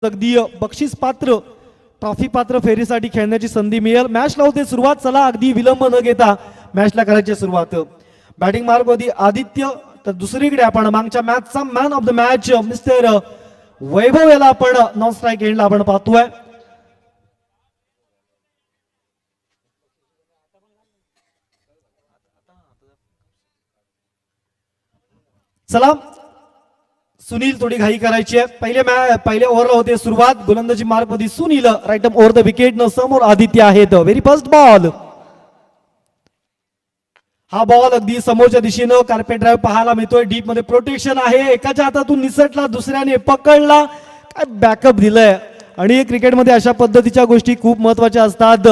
अगदी बक्षीस पात्र ट्रॉफी पात्र फेरीसाठी खेळण्याची संधी मिळेल. मॅचला होते सुरुवात. चला अगदी विलंब न घेता मॅचला करायची सुरुवात. बॅटिंग मार्गवरती आदित्य, तर दुसरीकडे आपण मागच्या मॅचचा man of the match mister Vaibhav याला आपण नॉन स्ट्राईक एंडला आपण पाहतोय. चला सुनील थोडी घाई करायची आहे. पहिले ओव्हरला होते सुरुवात. गोलंदाजी मार्गवरती Sunil, right up over the wicket न समोर आदित्य आहेत. Very first ball. हा बॉल अगदी समोरच्या दिशेनं कार्पेट ड्राईव्ह पाहायला मिळतोय. डीप मध्ये प्रोटेक्शन आहे. एकाच्या हातातून निसटला, दुसऱ्याने पकडला, काय बॅकअप दिलंय. आणि क्रिकेटमध्ये अशा पद्धतीच्या गोष्टी खूप महत्वाच्या असतात.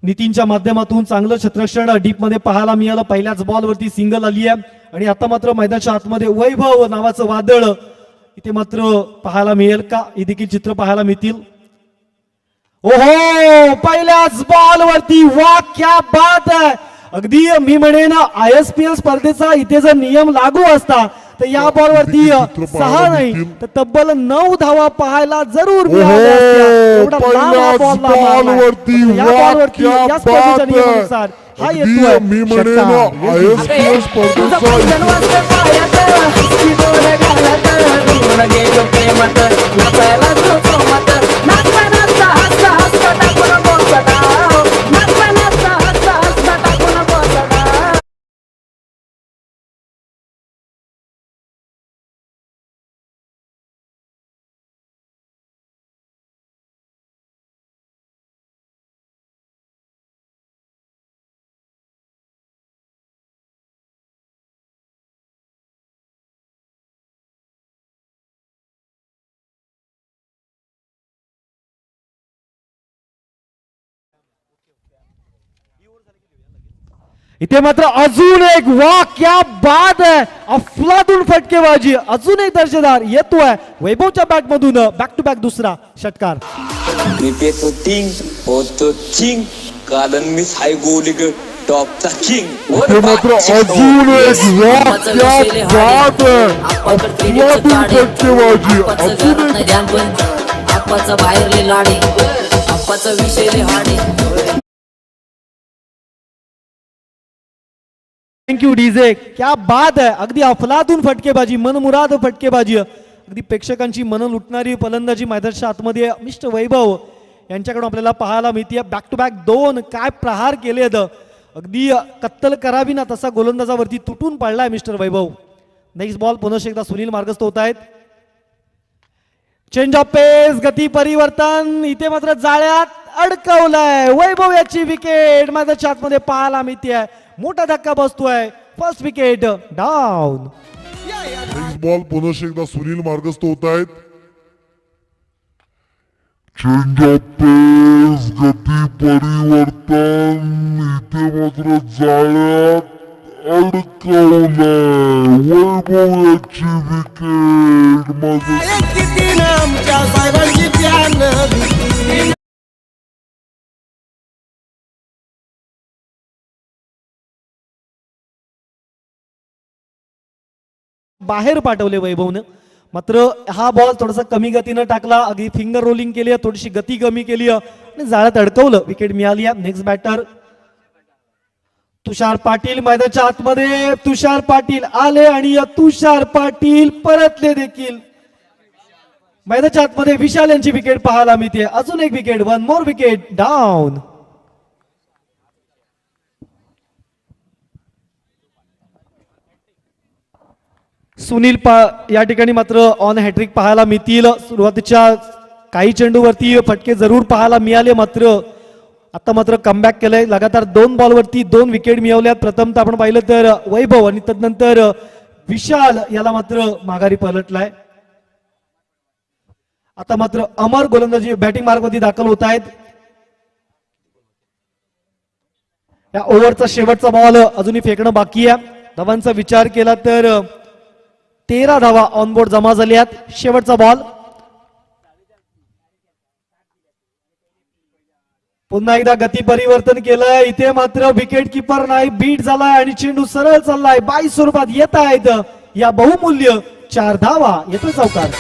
नितीनच्या माध्यमातून चांगलं क्षेत्ररक्षण डीप मध्ये पाहायला मिळालं. पहिल्याच बॉल वरती सिंगल आली आहे. आणि आता मात्र मैदानाच्या आतमध्ये वैभव नावाचं वादळ इथे मात्र पाहायला मिळेल का, हे देखील चित्र पाहायला मिळतील. ओहो, पहिल्याच बॉल वरती, वा क्या बात आहे. अगदी मी म्हणेन ISPL स्पर्धेचा इथे जर नियम लागू असता तर या बॉल वरती 6 नाही तर तब्बल 9 धावा पाहायला जरूर मिळाल्या असत्या. बॉल वरती या स्पर्धेच्या नियमानुसार हा येतोय. मी म्हणेन ISPL इथे मात्र अजून एक, वा क्या बात आहे. अफलातून फटकेबाजी, अजून एक दर्जेदार येतोय वैभवच्या बॅट मधून. बॅक टू बॅक दुसरा षटकार. कारण मी हाय गोली टॉपचा किंग. मात्र अजून एक, वा क्या बात आहे. अफलातून फटकेबाजी, अजून एक. आपाचा बाहेरले लाडे, आपाचा विषयले हाडे. थँक्यू डीजे, क्या बात आहे. अगदी अफलातून फटकेबाजी, मनमुराद फटकेबाजी, अगदी प्रेक्षकांची मन लुटणारी फलंदाजी मैदानाच्या आतमध्ये मिस्टर वैभव यांच्याकडून आपल्याला पाहायला मिळते. बॅक टू बॅक 2 काय प्रहार केलेत. अगदी कत्तल करावी ना तसा गोलंदाजावरती तुटून पडलाय मिस्टर वैभव. नेक्स्ट बॉल पुन्हा एकदा सुनील मार्गस्थ होत आहेत. चेंज ऑफ पेस, गती परिवर्तन, इथे मात्र जाळ्यात अडकवलाय. वैभव याची विकेट मैदानाच्या आतमध्ये पाहायला मिळते. मोठा धक्का बसतोय. First wicket down. बॉल पुन्हा एकदा सुनील मार्गस्थ होत आहेत. चेंज ऑफ पेस, गती परिवर्तन, इथे मात्र जाळ्यात अडकवलाय. वैभव याची विकेट. बाहेर पाठवले वैभवनं. मात्र हा बॉल थोडासा कमी गतीनं टाकला. अगदी फिंगर रोलिंग केली, थोडीशी गती कमी केली आणि जाळ्यात अडकवलं. विकेट मिळाली. नेक्स्ट बॅटर तुषार पाटील मैदानाच्या आतमध्ये. तुषार पाटील आले आणि तुषार पाटील परतले देखील. मैदानाच्या आतमध्ये विशाल यांची विकेट पाहायला मिळते. अजून एक wicket, 1 more wicket down. Sunil या ठिकाणी मात्र ऑन हॅट्रिक पाहायला मिळतील. सुरुवातीच्या काही चेंडूवरती फटके जरूर पाहायला मिळाले, मात्र आता मात्र कमबॅक केलंय. लगातार 2 बॉलवरती 2 विकेट मिळवल्यात. प्रथमतः आपण पाहिलं तर वैभव आणि तदनंतर विशाल याला मात्र माघारी पलटलाय. आता मात्र अमर गोलंदाजी बॅटिंग मार्गवरती दाखल होत आहेत. या ओव्हरचा शेवटचा बॉल अजूनही फेकणं बाकी आहे. धावांचा विचार केला तर 13 धावा ऑनबोर्ड जमा झाल्यात. शेवटचा बॉल. पुन्हा एकदा गती परिवर्तन केलंय. इथे मात्र विकेट किपर नाही, बीट झालाय आणि चेंडू सरळ चाललाय. 22 स्वरूपात येत आहेत. या बहुमूल्य 4 धावा. येतोय चौकार.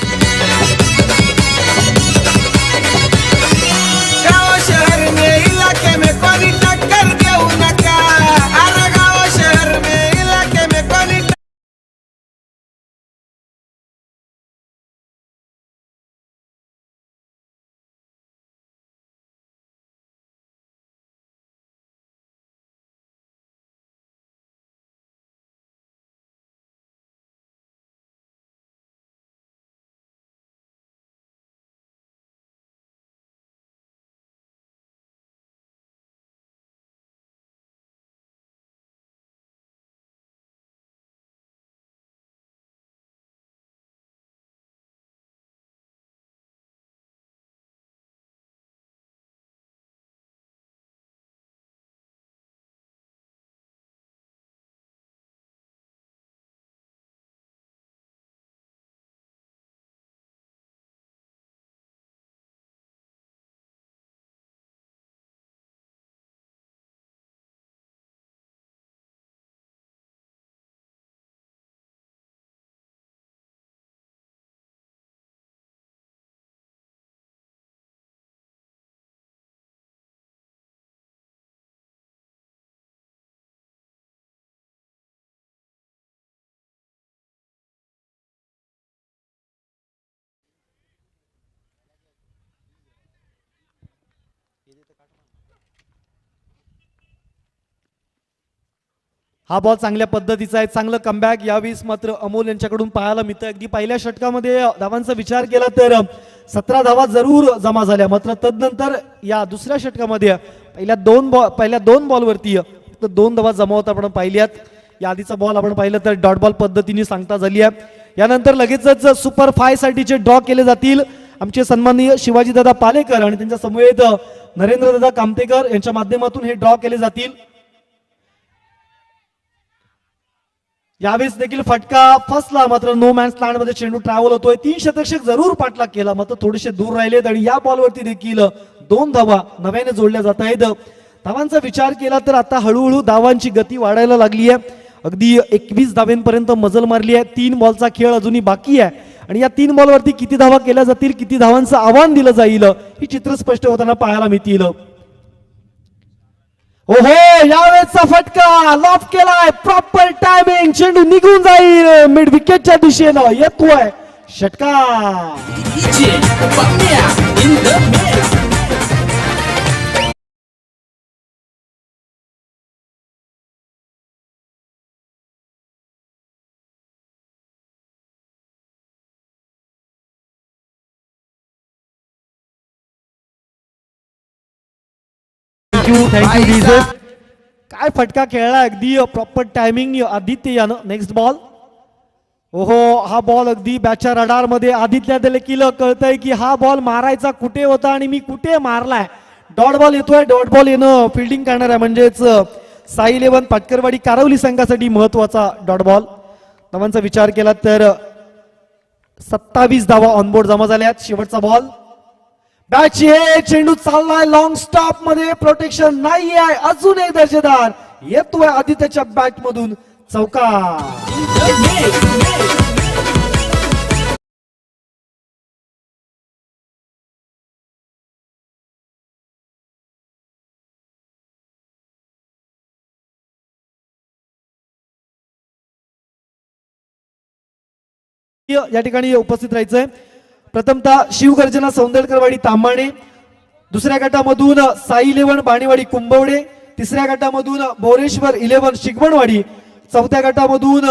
हा बॉल चांगल्या पद्धतीचा आहे, चांगलं कमबॅक यावेळेस मात्र अमोल यांच्याकडून पाहायला मिळतं. अगदी पहिल्या षटकामध्ये धावांचा विचार केला तर 17 धावा जरूर जमा झाल्या, मात्र तदनंतर या दुसऱ्या षटकामध्ये पहिल्या दोन बॉलवरती फक्त 2 धावा जमा होता आपण पाहिल्यात. या आधीचा बॉल आपण पाहिलं तर डॉट बॉल पद्धतीने सांगता झाली आहे. यानंतर लगेचच सुपर 5 साठीचे ड्रॉ केले जातील. आमचे सन्माननीय शिवाजीदादा पालेकर आणि त्यांच्या समवेत नरेंद्रदादा कामतेकर यांच्या माध्यमातून हे ड्रॉ केले जातील. यावेळेस देखील फटका फसला, मात्र नो मॅन्स लँड मध्ये चेंडू ट्रॅव्हल होतोय. 3 शतक्षक जरूर पाठलाग केला, मात्र थोडेसे दूर राहिलेत आणि या बॉलवरती देखील 2 धावा नव्याने जोडल्या जात आहेत. धावांचा विचार केला तर आता हळूहळू धावांची गती वाढायला लागली आहे. अगदी 21 धावांपर्यंत मजल मारली आहे. 3 बॉलचा खेळ अजूनही बाकी आहे आणि या 3 बॉलवरती किती धावा केल्या जातील, किती धावांचं आव्हान दिलं जाईल, ही चित्र स्पष्ट होताना पाहायला मिळतील. ओहो, यावेळेचा फटका लॉफ केलाय, प्रॉपर टायमिंग, चेंडू निघून जाईल मिड विकेटच्या दिशेनं. येतोय षटकार. Thank you DJ. काय फटका खेळला, अगदी प्रॉपर टायमिंग आदित्य यानं. Next ball. ओहो, हा बॉल अगदी बॅटच्या रडार मध्ये. आदित्य देखील कळतंय की हा बॉल मारायचा कुठे होता आणि मी कुठे मारलाय. डॉट बॉल येतोय, डॉट बॉल येणं फिल्डिंग करणार आहे, म्हणजेच साई 11 पाटकरवाडी कारवली संघासाठी महत्वाचा डॉट बॉल. धावांचा विचार केला तर 27 धावा ऑनबोर्ड जमा झाल्यात. शेवटचा बॉल. बॅच चेंडू चाललाय लॉंग स्टॉप मध्ये, प्रोटेक्शन नाही आहे. अजून एक दर्जेदार येतोय आदित्यच्या बॅट मधून चौकार. या ठिकाणी उपस्थित राहायचंय. प्रथमतः शिवगर्जना सौंदरकरवाडी तांबाणे, दुसऱ्या गटामधून साई 11 बाणेवाडी कुंभवडे, तिसऱ्या गटामधून बोरेश्वर 11 शिगवणवाडी, चौथ्या गटामधून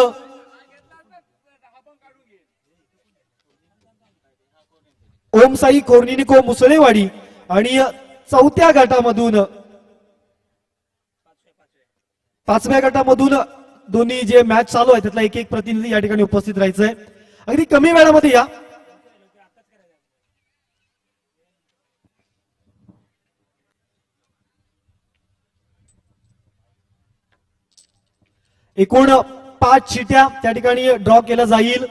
ओम साई कोर्निनिको मुसळेवाडी आणि चौथ्या गटामधून पाचव्या गटामधून दोन्ही जे मॅच चालू आहे त्यातला एक एक प्रतिनिधी या ठिकाणी उपस्थित राहायचंय. अगदी कमी वेळामध्ये या. एकूण 5 चिट्या त्या ठिकाणी ड्रॉ केल्या जाईल.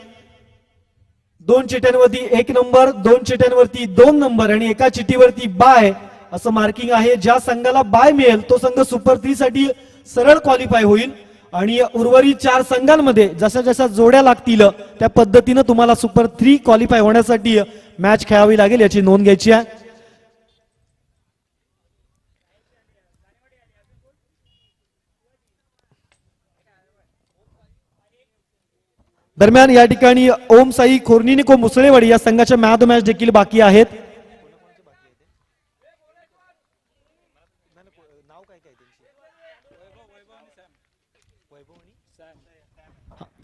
2 चिट्यांवरती 1 नंबर, 2 चिट्यांवरती 2 नंबर आणि एका चिठ्ठीवरती बाय असं मार्किंग आहे. ज्या संघाला बाय मिळेल तो संघ सुपर 3 साठी सरळ क्वालिफाय होईल आणि उर्वरित 4 संघांमध्ये जशा जशा जोड्या लागतील त्या पद्धतीनं तुम्हाला सुपर 3 क्वालिफाय होण्यासाठी मॅच खेळावी लागेल, याची नोंद घ्यायची आहे. दरम्यान या ठिकाणी ओम साई कोर्निनिको मुसळेवाडी या संघाच्या मॅच मॅच देखील बाकी आहेत.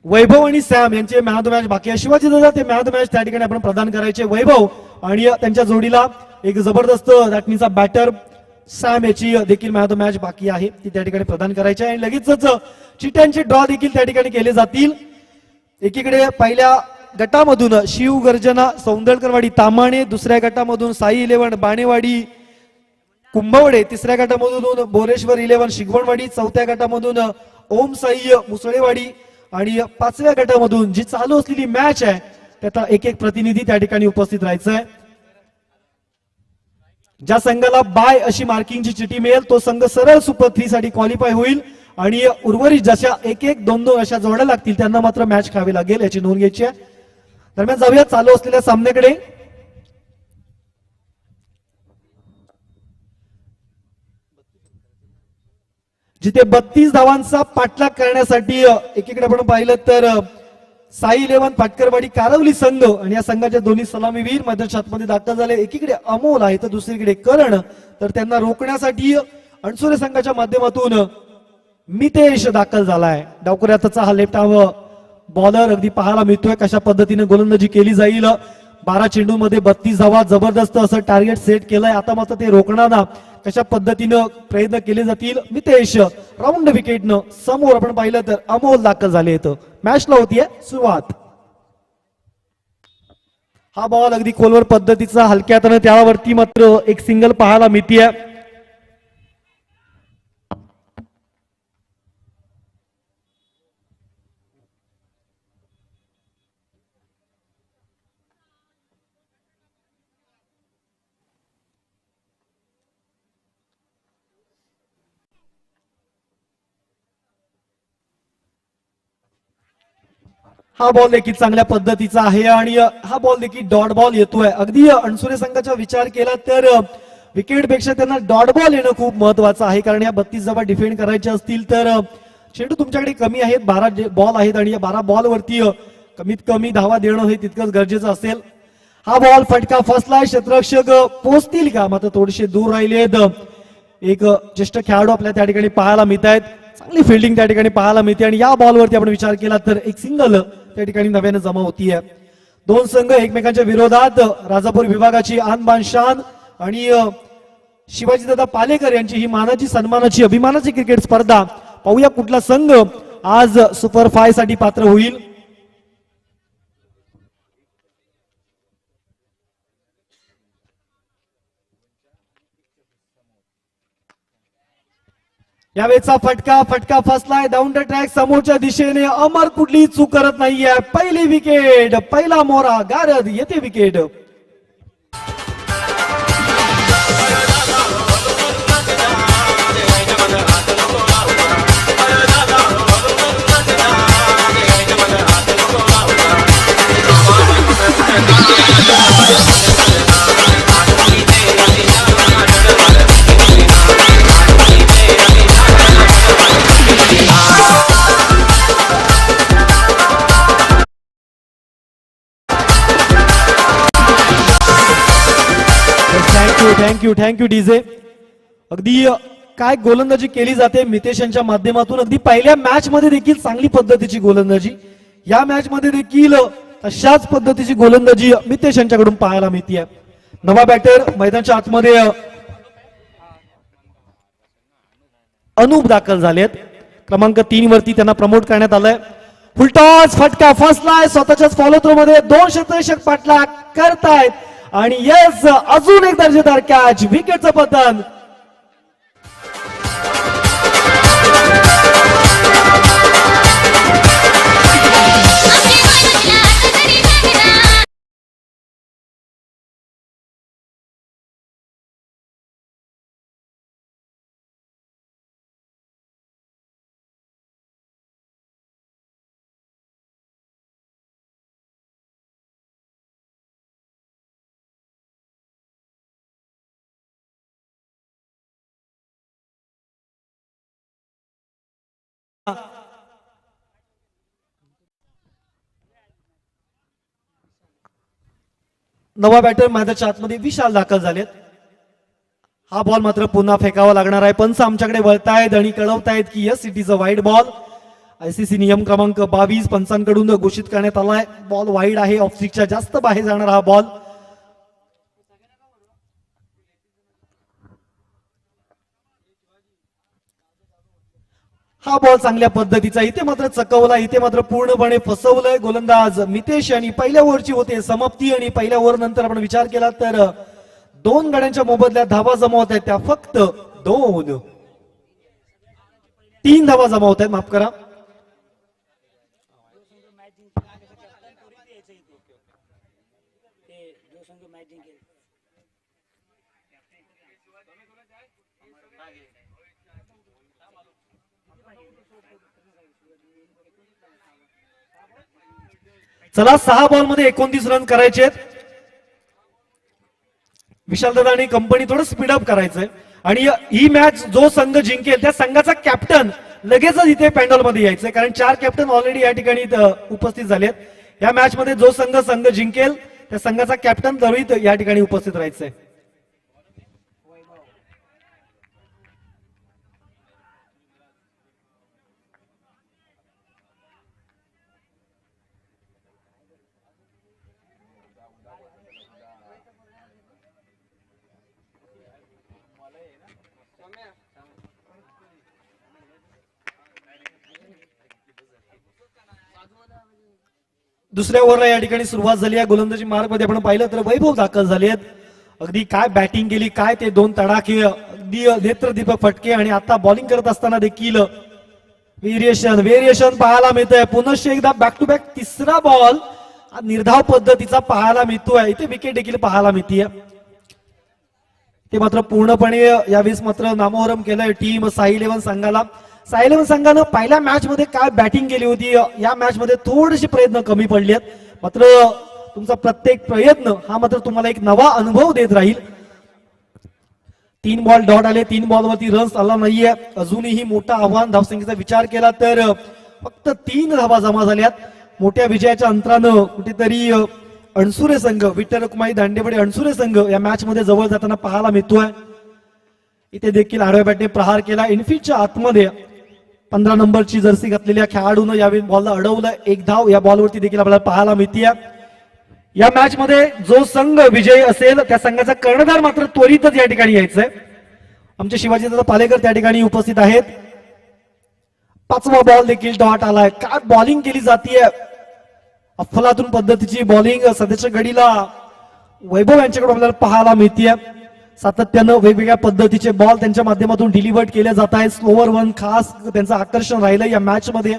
वैभव आणि सॅम यांचे मॅच मॅच बाकी आहे. शिवाजी दादा ते मॅच मॅच त्या ठिकाणी आपण प्रदान करायचे. वैभव आणि त्यांच्या जोडीला एक जबरदस्त धाटणीचा बॅटर सॅम याची देखील मॅच मॅच बाकी आहे, ती त्या ठिकाणी प्रदान करायची आहे. आणि लगेचच चिट्यांचे ड्रॉ देखील त्या ठिकाणी केले जातील. एकीकडे पहिल्या गटामधून शिवगर्जना सौंदरकरवाडी तामाणे, दुसऱ्या गटामधून साई 11 बाणेवाडी कुंभवडे, तिसऱ्या गटामधून बोरेश्वर 11 शिगवणवाडी, चौथ्या गटामधून ओम साई मुसळेवाडी आणि 5व्या गटामधून जी चालू असलेली मॅच आहे त्याचा एक एक प्रतिनिधी त्या ठिकाणी उपस्थित राहायचंय. ज्या संघाला बाय अशी मार्किंगची चिठी मिळेल तो संघ सरळ सुपर 3 साठी क्वालिफाय होईल आणि उर्वरित जशा 1-1, 2-2 अशा जोड्या लागतील त्यांना मात्र मॅच खेळावी लागेल, याची नोंद घ्यायची आहे. दरम्यान जाऊया चालू असलेल्या सामन्याकडे. जिथे 32 धावांचा पाठलाग करण्यासाठी एकीकडे आपण पाहिलं तर साई इलेव्हन फाटकरवाडी कारवली संघ आणि या संघाच्या दोन्ही सलामीवीर मैदानाच्या आतमध्ये दाखल झाले. एकीकडे अमोल आहे तर दुसरीकडे करण. तर त्यांना रोखण्यासाठी अणसोरे संघाच्या माध्यमातून मितेश दाखल झालाय. डावखुऱ्याचा हा लेफ्ट आर्म बॉलर अगदी पाहायला मिळतोय कशा पद्धतीने गोलंदाजी केली जाईल. 12 चेंडूमध्ये 32 धावा जबरदस्त असं टार्गेट सेट केलंय. आता मात्र ते रोखणारा कशा पद्धतीनं प्रयत्न केले जातील. मितेश राऊंड विकेटनं समोर आपण पाहिलं तर अमोल दाखल झाले येतं. मॅचला होतीये सुरुवात. हा बॉल अगदी खोलवर पद्धतीचा हलक्या हाताने त्यावरती मात्र एक सिंगल पाहायला मिळतीये. हा बॉल देखील चांगल्या पद्धतीचा आहे आणि हा बॉल देखील डॉट बॉल येतोय. अगदी अणसुरे संघाचा विचार केला तर विकेट पेक्षा त्यांना डॉट बॉल येणं खूप महत्वाचं आहे. कारण या 32 धावा डिफेंड करायच्या असतील तर चेंडू तुमच्याकडे कमी आहेत. 12 बॉल आहेत आणि या 12 बॉल वरती कमीत कमी धावा देणं हे तितकंच गरजेचं असेल. हा बॉल फटका फसलाय. क्षेत्ररक्षक पोहोचतील का मात्र थोडेसे दूर राहिलेत. एक ज्येष्ठ खेळाडू आपल्या त्या ठिकाणी पाहायला मिळत आहेत. चांगली फिल्डिंग त्या ठिकाणी पाहायला मिळते आणि या बॉलवरती आपण विचार केला तर एक सिंगल त्या ठिकाणी नव्याने जमा होतीये. दोन संघ एकमेकांच्या विरोधात. राजापूर विभागाची आन बान शान आणि शिवाजीदादा पालेकर यांची ही मानाची सन्मानाची अभिमानाची क्रिकेट स्पर्धा. पाहूया कुठला संघ आज सुपर 5 साठी पात्र होईल. यावेळेचा फटका फसलाय. डाऊन द ट्रॅक समोरच्या दिशेने. अमर कुठली चूक करत नाहीये. पहिली विकेट. पहिला मोरा गारद येते विकेट. Thank you DJ. अगदी काय गोलंदाजी केली जाते मितेश यांच्या माध्यमातून. अगदी पहिल्या मॅच मध्ये देखील चांगली पद्धतीची गोलंदाजी. या मॅच मध्ये देखील तशाच पद्धतीची गोलंदाजी मितेश यांच्याकडून पाहायला मिळते. नवा बॅटर मैदानाच्या आतमध्ये अनूप दाखल झालेत. क्रमांक 3 वरती त्यांना प्रमोट करण्यात आलंय. फुलटॉस फटका फसलाय. स्वतःच्याच फॉलो थ्रो मध्ये 2 क्षेत्ररक्षक पाठलाग करतायत आणि येस अजून एक दर्जेदार कॅच. विकेटचं पतन. नवा बॅटर मैदानाच्या आतमध्ये विशाल दाखल झालेत. हा बॉल मात्र पुन्हा फेकावा लागणार आहे. पंच आमच्याकडे वळतायत आणि कळवतायत की yes it is a wide ball. ICC नियम क्रमांक 22 पंचांकडून घोषित करण्यात आलाय. बॉल वाईड आहे. ऑफ स्टिकच्या जास्त बाहेर जाणार हा बॉल. हा बॉल चांगल्या पद्धतीचा. इथे मात्र चकवला. इथे मात्र पूर्णपणे फसवलंय गोलंदाज मितेश. आणि पहिल्या ओव्हरची होते समाप्ती आणि पहिल्या ओव्हर नंतर आपण विचार केला तर 2 गड्यांच्या मोबदल्यात धावा जमा होत आहेत त्या फक्त 3 धावा जमा होत आहेत. माफ करा. चला 6 बॉल मध्ये 29 रन करायचे. विशालदादा आणि कंपनी थोडं स्पीडअप करायचंय आणि ही मॅच जो संघ जिंकेल त्या संघाचा कॅप्टन लगेचच इथे पॅन्डल मध्ये यायचंय, कारण 4 कॅप्टन ऑलरेडी या ठिकाणी उपस्थित झालेत। या मॅच मध्ये जो संघ जिंकेल त्या संघाचा कॅप्टन त्वरित या ठिकाणी उपस्थित राहायचंय। दुसऱ्या ओव्हरला या ठिकाणी सुरुवात झाली आहे। गोलंदाजी मार्ग मध्ये आपण पाहिलं तर वैभव दाखल झाले आहेत। अगदी काय बॅटिंग केली, काय ते 2 तडाखे, अगदी नेत्रदीपक फटके आणि आता बॉलिंग करत असताना देखील व्हेरिएशन पाहायला मिळतंय। पुनश्च एकदा बॅक टू बॅक तिसरा बॉल निर्धाव पद्धतीचा पाहायला मिळतोय। इथे विकेट देखील पाहायला मिळतीये। ते मात्र पूर्णपणे यावेळेस मात्र नामोहरम केलंय टीम साई 11 संघाला। साई 11 संघानं पहिल्या मॅच मध्ये काय बॅटिंग केली होती, या मॅच मध्ये थोडेसे प्रयत्न कमी पडले आहेत। मात्र तुमचा प्रत्येक प्रयत्न हा मात्र तुम्हाला एक नवा अनुभव देत राहील। 3 बॉल डॉट आले, 3 बॉलवरती रन्स आला नाहीये। अजूनही मोठा आव्हान धावसंख्येचा विचार केला तर फक्त 3 धावा जमा झाल्यात। मोठ्या विजयाच्या अंतरानं कुठेतरी अणसुरे संघ, विठ्ठल रखुमाई दांडेवडे अणसुरे संघ या मॅच मध्ये जवळ जाताना पाहायला मिळतोय। इथे देखील आडव्या बॅटने प्रहार केला। इनफिल्डच्या आतमध्ये 15 नंबरची जर्सी घातलेल्या खेळाडूनं यावेळी बॉलला अडवलं। 1 धाव या बॉलवरती देखील आपल्याला पाहायला मिळतीये। या मॅच मध्ये जो संघ विजयी असेल त्या संघाचा कर्णधार मात्र त्वरितच या ठिकाणी यायचंय। आमचे शिवाजीदादा पालेकर त्या ठिकाणी उपस्थित आहेत। 5वा बॉल देखील डॉट आलाय। काय बॉलिंग केली जातीये, अफलातून पद्धतीची बॉलिंग सध्याच्या घडीला वैभव यांच्याकडून आपल्याला पाहायला मिळतीये। सातत्यानं वेगवेगळ्या पद्धतीचे बॉल त्यांच्या माध्यमातून डिलिव्हर्ड केले जात आहेत। स्लोवर 1 खास त्यांचं आकर्षण राहिलं या मॅच मध्ये।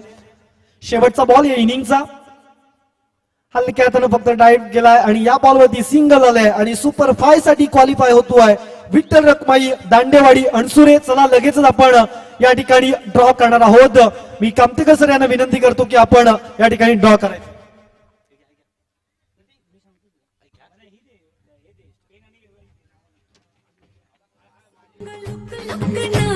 शेवटचा बॉल या इनिंगचा हलक्या हातानं फक्त डायव्ह केलाय आणि या बॉलवरती सिंगल आलाय आणि सुपर 5 साठी क्वालिफाय होतोय विठ्ठल रखुमाई दांडेवाडी अणसुरे। चला लगेचच आपण या ठिकाणी ड्रॉ करणार आहोत। मी कामतेकर सर यांना विनंती करतो की आपण या ठिकाणी ड्रॉ करायचं। लुक लुक ना